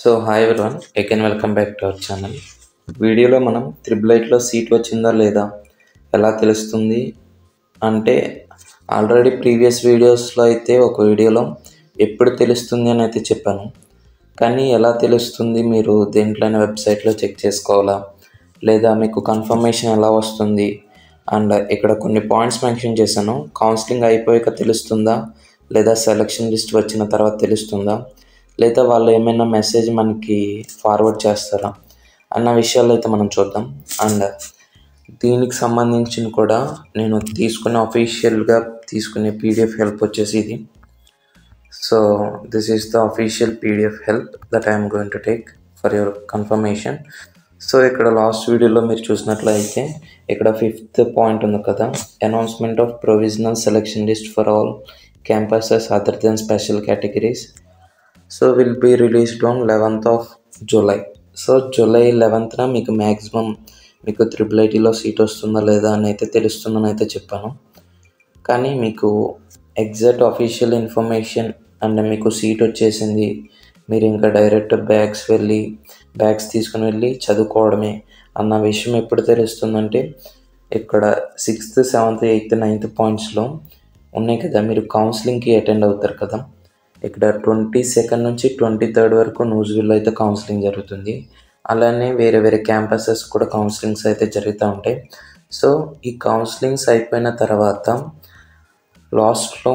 So hi everyone, again welcome back to our channel. వీడియోలో మనం triple ఐటీలో seat వచ్చిందా లేదా ఎలా తెలుస్తుంది అంటే, ఆల్రెడీ ప్రీవియస్ వీడియోస్లో అయితే ఒక వీడియోలో ఎప్పుడు తెలుస్తుంది అని అయితే చెప్పాను. కానీ ఎలా తెలుస్తుంది, మీరు దేంట్లోనే వెబ్సైట్లో చెక్ చేసుకోవాలా లేదా మీకు కన్ఫర్మేషన్ ఎలా వస్తుంది అండ్ ఇక్కడ కొన్ని పాయింట్స్ మెన్షన్ చేశాను. కౌన్సిలింగ్ అయిపోయాక తెలుస్తుందా లేదా సెలక్షన్ లిస్ట్ వచ్చిన తర్వాత తెలుస్తుందా లేదా వాళ్ళు ఏమైనా మెసేజ్ మనకి ఫార్వర్డ్ చేస్తారా అన్న విషయాలు అయితే మనం చూద్దాం. అండ్ దీనికి సంబంధించిన కూడా నేను అఫీషియల్గా తీసుకునే పీడిఎఫ్ హెల్ప్ వచ్చేసి ఇది. So this is the official PDF help that I'm going to take for your confirmation. So ఇక్కడ లాస్ట్ వీడియోలో మీరు చూసినట్లయితే ఇక్కడ 5th పాయింట్ ఉంది కదా, announcement of provisional selection list for all campuses other than special categories. So will be released on 11th of July. So July 11th మీకు maximum మీకు triple ఐటీలో సీట్ వస్తుందా లేదా అని అయితే తెలుస్తుందని అయితే చెప్పాను. కానీ మీకు ఎగ్జాక్ట్ అఫీషియల్ ఇన్ఫర్మేషన్ అండ్ మీకు సీట్ వచ్చేసింది, మీరు ఇంకా డైరెక్ట్ బ్యాగ్స్ తీసుకుని వెళ్ళి చదువుకోవడమే అన్న విషయం ఎప్పుడు తెలుస్తుందంటే, ఇక్కడ 6th, 7th, 8th, 9th పాయింట్స్లో ఉన్నాయి కదా, మీరు కౌన్సిలింగ్కి అటెండ్ అవుతారు కదా. ఇక్కడ 22nd నుంచి 23rd వరకు న్యూజివీల్లో అయితే కౌన్సిలింగ్ జరుగుతుంది. అలానే వేరే క్యాంపసెస్ కూడా కౌన్సిలింగ్స్ అయితే జరుగుతూ ఉంటాయి. సో ఈ కౌన్సిలింగ్స్ అయిపోయిన తర్వాత లాస్ట్లో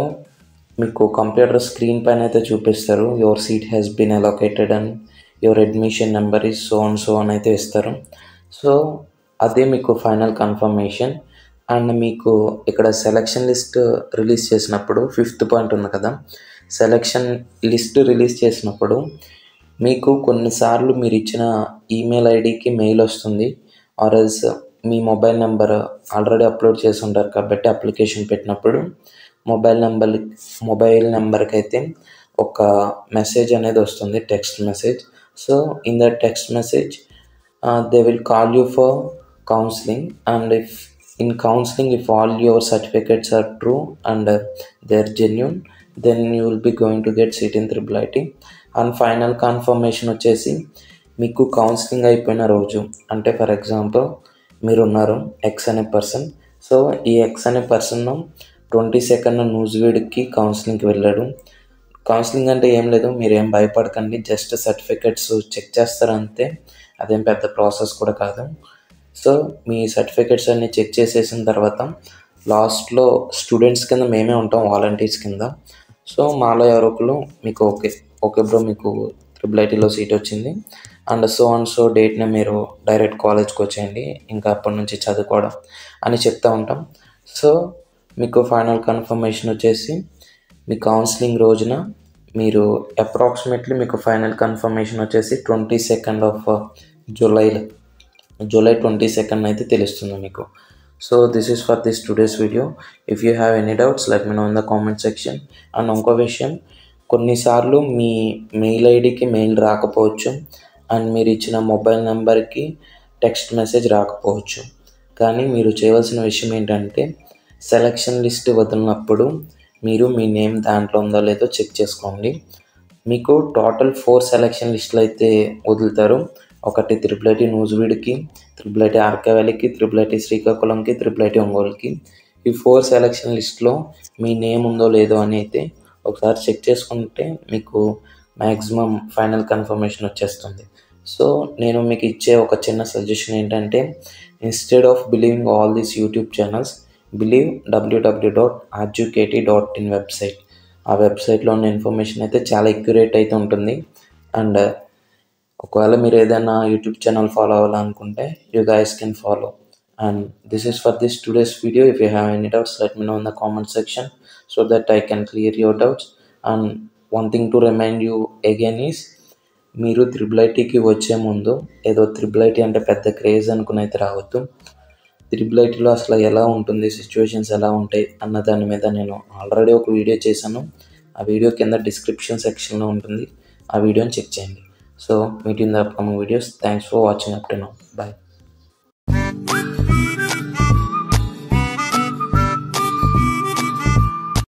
మీకు కంప్యూటర్ స్క్రీన్ పైన అయితే చూపిస్తారు, your seat has been allocated and your admission number is so అని అయితే ఇస్తారు. సో అదే మీకు ఫైనల్ కన్ఫర్మేషన్. అండ్ మీకు ఇక్కడ సెలక్షన్ లిస్ట్ రిలీజ్ చేసినప్పుడు 5th పాయింట్ ఉంది కదా, సెలక్షన్ లిస్ట్ రిలీజ్ చేసినప్పుడు మీకు కొన్నిసార్లు మీరు ఇచ్చిన ఈమెయిల్ ఐడికి మెయిల్ వస్తుంది, ఆర్ఎల్స్ మీ మొబైల్ నెంబర్ ఆల్రెడీ అప్లోడ్ చేసి ఉంటారు కాబట్టి అప్లికేషన్ పెట్టినప్పుడు మొబైల్ నెంబర్కి అయితే ఒక మెసేజ్ అనేది వస్తుంది, text message. So in that text message they will call you for counselling and if all your certificates are true and they are genuine, then you will be going to get seat in Triple IT. And final confirmation వచ్చేసి మీకు counselling అయిపోయిన రోజు, అంటే for example మీరు ఉన్నారు X అనే person. So ఈ X అనే పర్సన్ 22nd న్యూజివీడ్కి కౌన్సిలింగ్కి వెళ్ళాడు. కౌన్సిలింగ్ అంటే ఏం లేదు, మీరేం భయపడకండి, జస్ట్ సర్టిఫికెట్స్ చెక్ చేస్తారంతే, అదేం పెద్ద ప్రాసెస్ కూడా కాదు. సో మీ సర్టిఫికెట్స్ అన్నీ చెక్ చేసేసిన తర్వాత లాస్ట్లో స్టూడెంట్స్ కింద మేమే ఉంటాం, వాలంటీర్స్ కింద. సో మాలో ఎవరొకరు మీకు ఓకే బ్రో మీకు త్రిబుల్ ఐటీలో సీట్ వచ్చింది అండ్ సో డేట్ని మీరు డైరెక్ట్ కాలేజ్కి వచ్చేయండి, ఇంకా అప్పటి నుంచి చదువుకోవడం అని చెప్తూ ఉంటాం. సో మీకు ఫైనల్ కన్ఫర్మేషన్ వచ్చేసి మీ కౌన్సిలింగ్ రోజున మీరు అప్రాక్సిమేట్లీ మీకు ఫైనల్ కన్ఫర్మేషన్ వచ్చేసి 22nd of July 22nd అయితే తెలుస్తుంది మీకు. So this is for this today's video. If you have any doubts let me know in the comment section. And ఇంకో విషయం, కొన్నిసార్లు మీ మెయిల్ ఐడికి మెయిల్ రాకపోవచ్చు అండ్ మీరు ఇచ్చిన మొబైల్ నెంబర్కి టెక్స్ట్ మెసేజ్ రాకపోవచ్చు. కానీ మీరు చేయవలసిన విషయం ఏంటంటే, సెలక్షన్ లిస్ట్ వదిలినప్పుడు మీరు మీ నేమ్ దాంట్లో ఉందో లేదో చెక్ చేసుకోండి. మీకు టోటల్ 4 సెలక్షన్ లిస్టులు అయితే వదులుతారు. ఒకటి త్రిబుల్ ఐటీ న్యూజివీడ్కి, త్రిబుల్ ఐటీ ఆర్కే వ్యాలీకి, త్రిబుల్ ఐటీ శ్రీకాకుళంకి, త్రిబుల్ ఐటీ ఒంగోలుకి. ఈ 4 సెలక్షన్ లిస్ట్లో మీ నేమ్ ఉందో లేదో అని అయితే ఒకసారి చెక్ చేసుకుంటే మీకు మ్యాక్సిమం ఫైనల్ కన్ఫర్మేషన్ వచ్చేస్తుంది. సో నేను మీకు ఇచ్చే ఒక చిన్న సజెషన్ ఏంటంటే, instead of believing all these YouTube channels, believe www.rjukt.in website. ఆ వెబ్సైట్లో ఉన్న ఇన్ఫర్మేషన్ అయితే చాలా అక్యురేట్ అయితే ఉంటుంది. అండ్ ఒకవేళ మీరు ఏదైనా యూట్యూబ్ ఛానల్ ఫాలో అవ్వాలనుకుంటే you guys can follow. And this is for this today's video. If you have any doubts let me know in the comment section so that I can clear your doubts. And one thing to remind you again is, మీరు త్రిబుల్ ఐటీకి వచ్చే ముందు ఏదో triple IT అంటే పెద్ద craze అనుకుని అయితే రావద్దు. త్రిబుల్ ఐటీలో అసలు ఎలా ఉంటుంది, సిచ్యువేషన్స్ ఎలా ఉంటాయి అన్న దాని మీద నేను ఆల్రెడీ ఒక వీడియో చేశాను. ఆ వీడియో కింద డిస్క్రిప్షన్ సెక్షన్లో ఉంటుంది, ఆ వీడియోని చెక్ చేయండి. So meet you in the upcoming videos. Thanks for watching up to now. Bye.